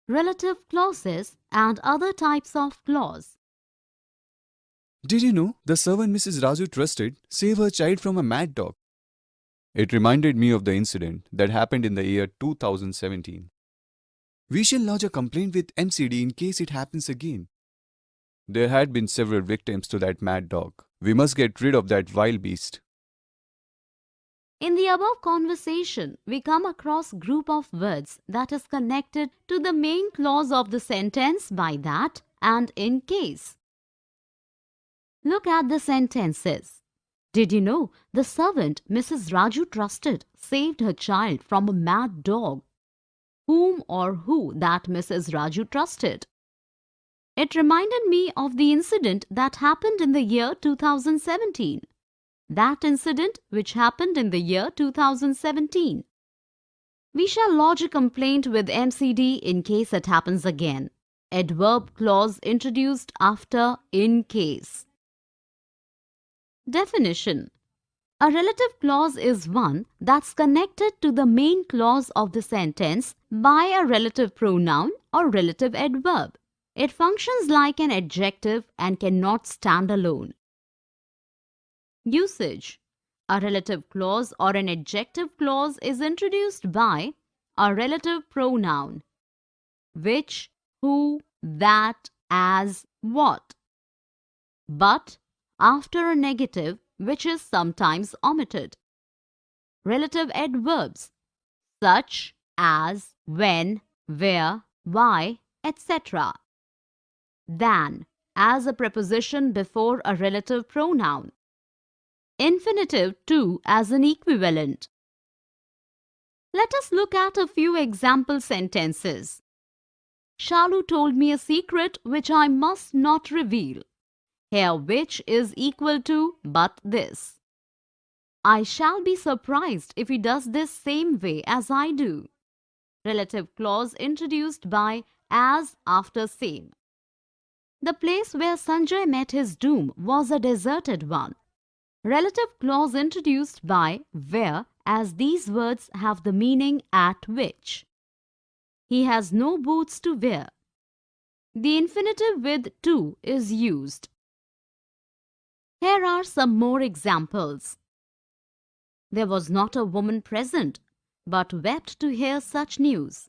Relative clauses and other types of clause. Did you know the servant Mrs. Raju trusted saved her child from a mad dog? It reminded me of the incident that happened in the year 2017. We shall lodge a complaint with MCD in case it happens again. There had been several victims to that mad dog. We must get rid of that wild beast. In the above conversation, we come across group of words that is connected to the main clause of the sentence by that and in case. Look at the sentences. Did you know the servant Mrs. Raju trusted saved her child from a mad dog? Whom or who that Mrs. Raju trusted? It reminded me of the incident that happened in the year 2017. That incident which happened in the year 2017. We shall lodge a complaint with MCD in case it happens again. Adverb clause introduced after in case. Definition. A relative clause is one that's connected to the main clause of the sentence by a relative pronoun or relative adverb. It functions like an adjective and cannot stand alone. Usage. A relative clause or an adjective clause is introduced by a relative pronoun. Which, who, that, as, what. But after a negative which is sometimes omitted. Relative adverbs such as when, where, why, etc. Than as a preposition before a relative pronoun. Infinitive to as an equivalent. Let us look at a few example sentences. Shalu told me a secret which I must not reveal. Here which is equal to but this. I shall be surprised if he does this same way as I do. Relative clause introduced by as after same. The place where Sanjay met his doom was a deserted one. Relative clause introduced by where as these words have the meaning at which. He has no boots to wear. The infinitive with to is used. Here are some more examples. There was not a woman present, but wept to hear such news.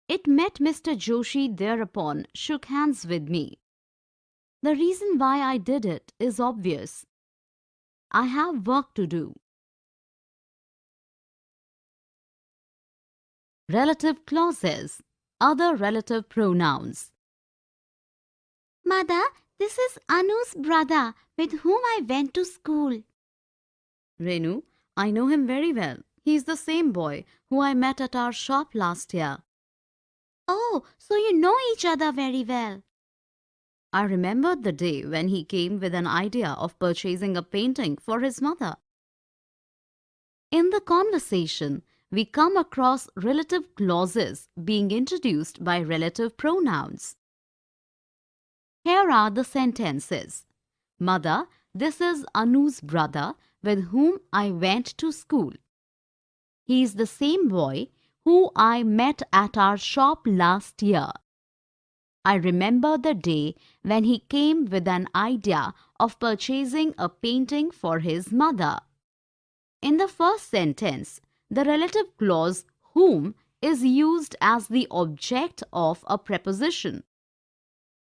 It met Mr. Joshi thereupon shook hands with me. The reason why I did it is obvious. I have work to do. Relative clauses. Other relative pronouns. Mother, this is Anu's brother with whom I went to school. Renu, I know him very well. He's the same boy who I met at our shop last year. Oh, so you know each other very well. I remembered the day when he came with an idea of purchasing a painting for his mother. In the conversation, we come across relative clauses being introduced by relative pronouns. Here are the sentences. Mother, this is Anu's brother with whom I went to school. He is the same boy who I met at our shop last year. I remember the day when he came with an idea of purchasing a painting for his mother. In the first sentence, the relative clause whom is used as the object of a preposition.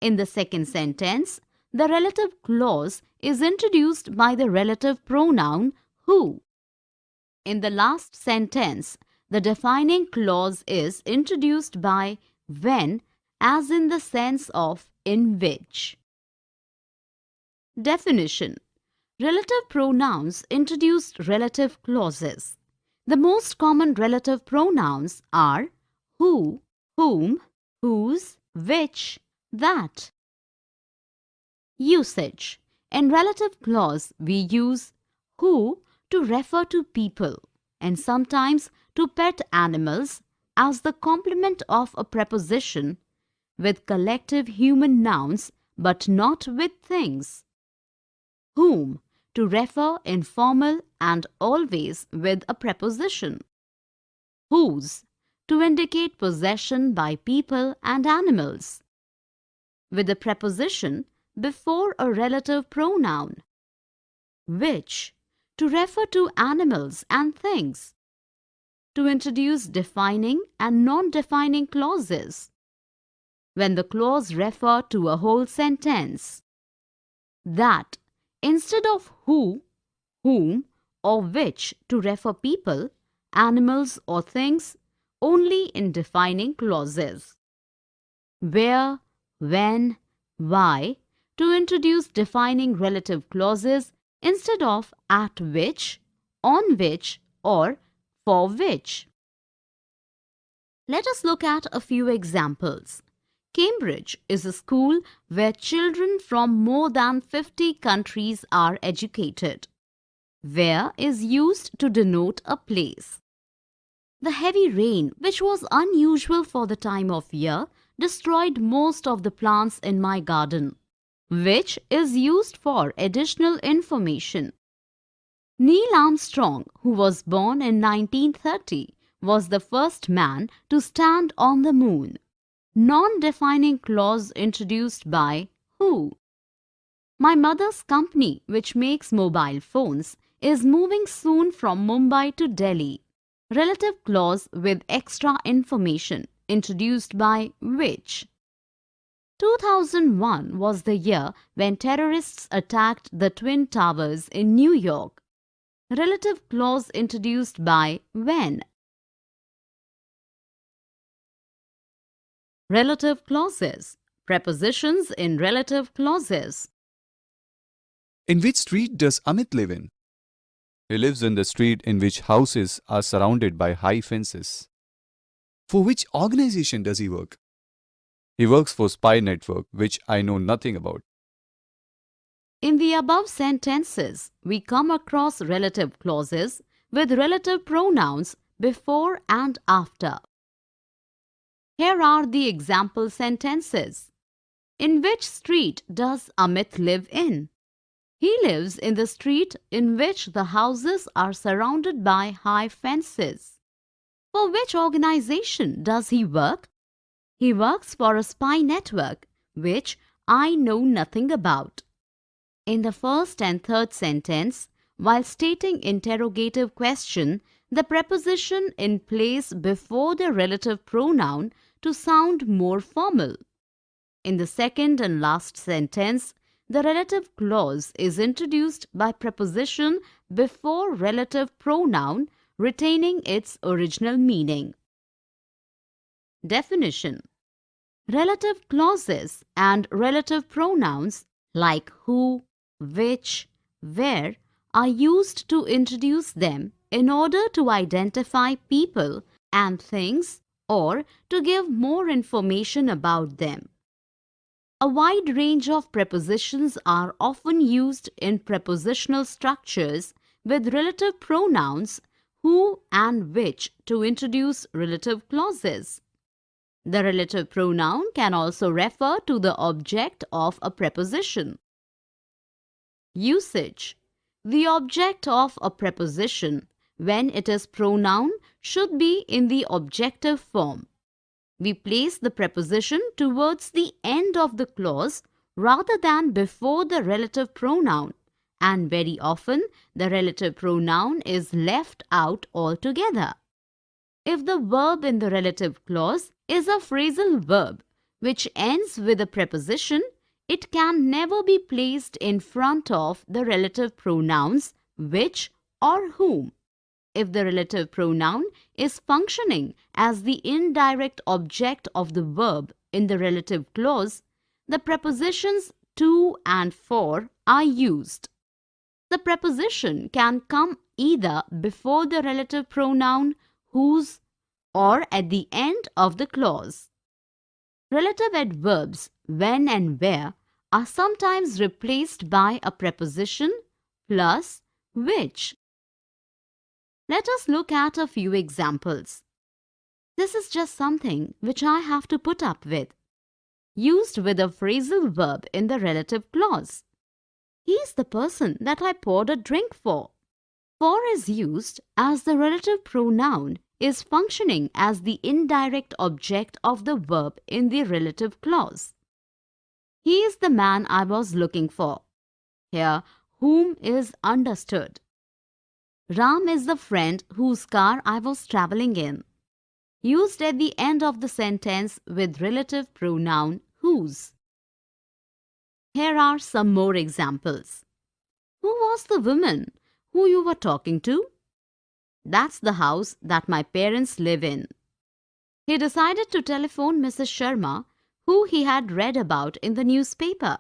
In the second sentence, the relative clause is introduced by the relative pronoun who. In the last sentence, the defining clause is introduced by when as in the sense of in which. Definition. Relative pronouns introduce relative clauses. The most common relative pronouns are who, whom, whose, which, that. Usage. In relative clause, we use who to refer to people and sometimes to pet animals as the complement of a preposition with collective human nouns but not with things. Whom to refer informal and always with a preposition. Whose to indicate possession by people and animals, with the preposition before a relative pronoun. Which, to refer to animals and things, to introduce defining and non-defining clauses, when the clause refer to a whole sentence. That, instead of who, whom, or which to refer people, animals or things only in defining clauses. Where, when, why to introduce defining relative clauses instead of at which, on which, or for which. Let us look at a few examples. Cambridge is a school where children from more than 50 countries are educated. Where is used to denote a place. The heavy rain, which was unusual for the time of year, destroyed most of the plants in my garden. Which is used for additional information. Neil Armstrong, who was born in 1930, was the first man to stand on the moon. Non-defining clause introduced by who. My mother's company, which makes mobile phones, is moving soon from Mumbai to Delhi. Relative clause with extra information introduced by which. 2001 was the year when terrorists attacked the Twin Towers in New York. Relative clause introduced by when. Relative clauses. Prepositions in relative clauses. In which street does Amit live in? He lives in the street in which houses are surrounded by high fences. For which organization does he work? He works for Spy Network, which I know nothing about. In the above sentences, we come across relative clauses with relative pronouns before and after. Here are the example sentences. In which street does Amit live in? He lives in the street in which the houses are surrounded by high fences. For which organization does he work? He works for a spy network, which I know nothing about. In the first and third sentence, while stating interrogative question, the preposition in place before the relative pronoun to sound more formal. In the second and last sentence, the relative clause is introduced by preposition before relative pronoun, retaining its original meaning. Definition. Relative clauses and relative pronouns like who, which, where are used to introduce them in order to identify people and things or to give more information about them. A wide range of prepositions are often used in prepositional structures with relative pronouns who and which to introduce relative clauses. The relative pronoun can also refer to the object of a preposition. Usage. The object of a preposition, when it is pronoun, should be in the objective form. We place the preposition towards the end of the clause rather than before the relative pronoun, and very often the relative pronoun is left out altogether. If the verb in the relative clause is a phrasal verb which ends with a preposition, it can never be placed in front of the relative pronouns which or whom. If the relative pronoun is functioning as the indirect object of the verb in the relative clause, the prepositions to and for are used. The preposition can come either before the relative pronoun whose or at the end of the clause. Relative adverbs when and where are sometimes replaced by a preposition plus which. Let us look at a few examples. This is just something which I have to put up with. Used with a phrasal verb in the relative clause. He is the person that I poured a drink for. For is used as the relative pronoun is functioning as the indirect object of the verb in the relative clause. He is the man I was looking for. Here, whom is understood. Ram is the friend whose car I was traveling in. Used at the end of the sentence with relative pronoun whose. Here are some more examples. Who was the woman who you were talking to? That's the house that my parents live in. He decided to telephone Mrs. Sharma, who he had read about in the newspaper.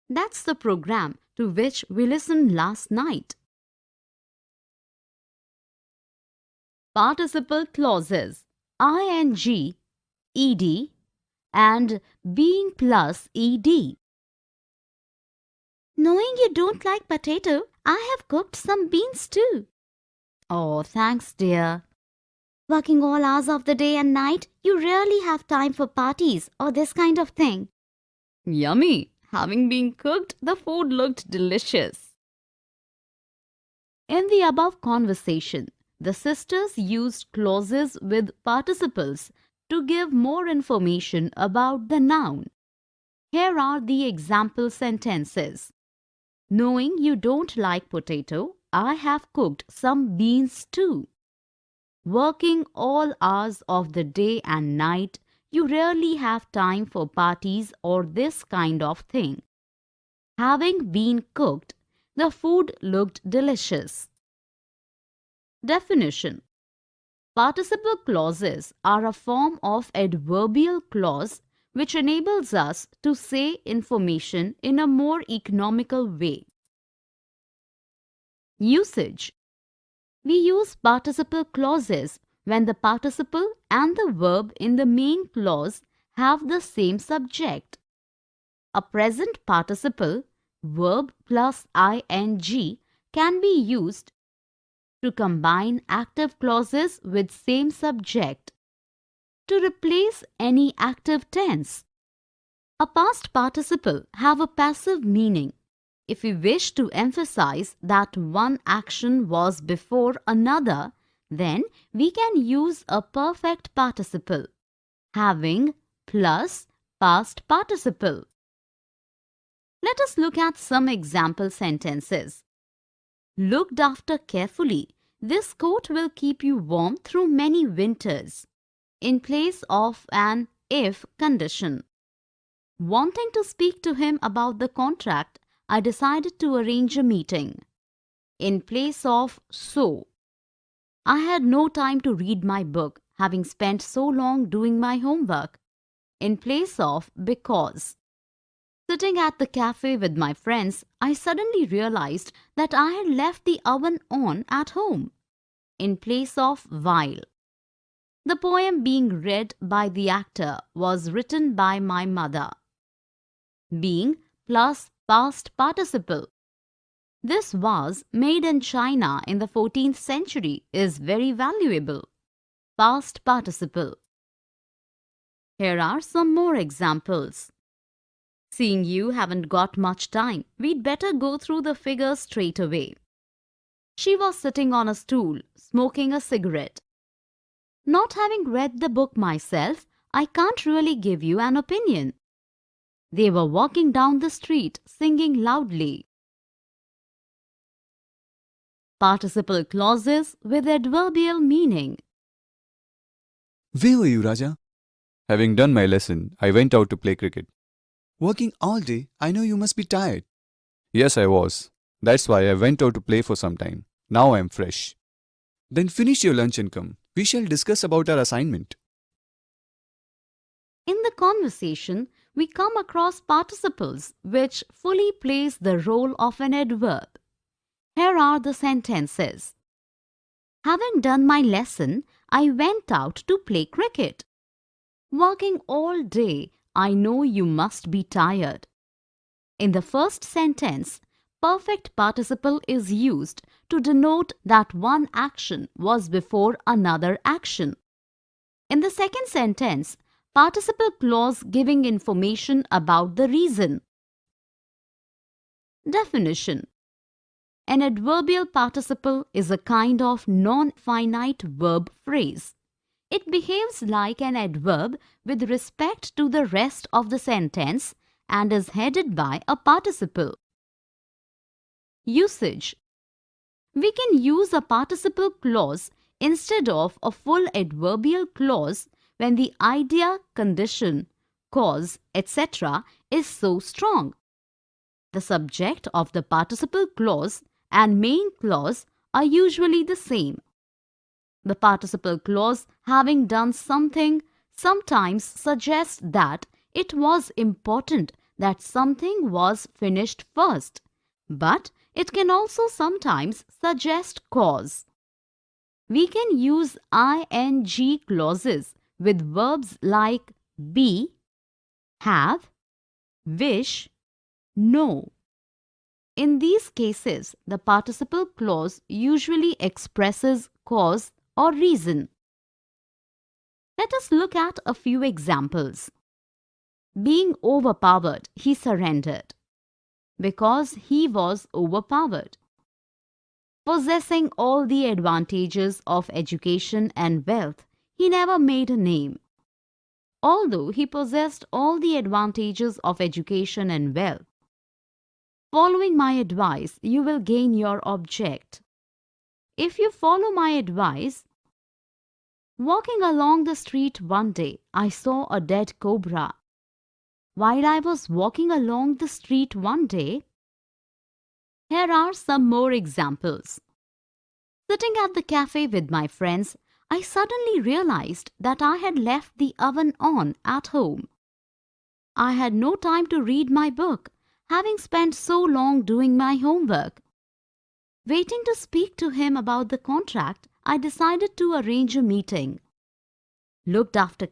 That's the program to which we listened last night. Participle clauses ing, ed and being plus ed. Knowing you don't like potato, I have cooked some beans too. Oh, thanks, dear. Working all hours of the day and night, you rarely have time for parties or this kind of thing. Yummy! Having been cooked, the food looked delicious. In the above conversation, the sisters used clauses with participles to give more information about the noun. Here are the example sentences. Knowing you don't like potato, I have cooked some beans too. Working all hours of the day and night, you rarely have time for parties or this kind of thing. Having been cooked, the food looked delicious. Definition. Participle clauses are a form of adverbial clause which enables us to say information in a more economical way. Usage. We use participle clauses when the participle and the verb in the main clause have the same subject. A present participle, verb plus ing, can be used to combine active clauses with same subject, to replace any active tense. A past participle have a passive meaning. If we wish to emphasize that one action was before another, then we can use a perfect participle, having plus past participle. Let us look at some example sentences. Looked after carefully, this coat will keep you warm through many winters, in place of an if condition. Wanting to speak to him about the contract, I decided to arrange a meeting. In place of so. I had no time to read my book, having spent so long doing my homework. In place of because. Sitting at the cafe with my friends, I suddenly realized that I had left the oven on at home. In place of while. The poem being read by the actor was written by my mother. Being plus past participle. This vase made in China in the 14th century is very valuable. Past participle. Here are some more examples. Seeing you haven't got much time, we'd better go through the figures straight away. She was sitting on a stool, smoking a cigarette. Not having read the book myself, I can't really give you an opinion. They were walking down the street, singing loudly. Participle clauses with adverbial meaning. Where were you, Raja? Having done my lesson, I went out to play cricket. Working all day, I know you must be tired. Yes, I was. That's why I went out to play for some time. Now I am fresh. Then finish your lunch and come. We shall discuss about our assignment. In the conversation, we come across participles which fully plays the role of an adverb. Here are the sentences. Having done my lesson, I went out to play cricket. Working all day, I know you must be tired. In the first sentence, perfect participle is used to denote that one action was before another action. In the second sentence, participle clause giving information about the reason. Definition. An adverbial participle is a kind of non-finite verb phrase. It behaves like an adverb with respect to the rest of the sentence and is headed by a participle. Usage. We can use a participle clause instead of a full adverbial clause when the idea, condition, cause, etc. is so strong. The subject of the participle clause and main clause are usually the same. The participle clause, having done something, sometimes suggests that it was important that something was finished first, but it can also sometimes suggest cause. We can use ing clauses with verbs like be, have, wish, know. In these cases, the participle clause usually expresses cause or reason. Let us look at a few examples. Being overpowered, he surrendered. Because he was overpowered. Possessing all the advantages of education and wealth, he never made a name. Although he possessed all the advantages of education and wealth. Following my advice, you will gain your object. If you follow my advice, walking along the street one day, I saw a dead cobra. While I was walking along the street one day, here are some more examples. Sitting at the cafe with my friends, I suddenly realized that I had left the oven on at home. I had no time to read my book, having spent so long doing my homework. Waiting to speak to him about the contract, I decided to arrange a meeting. Looked after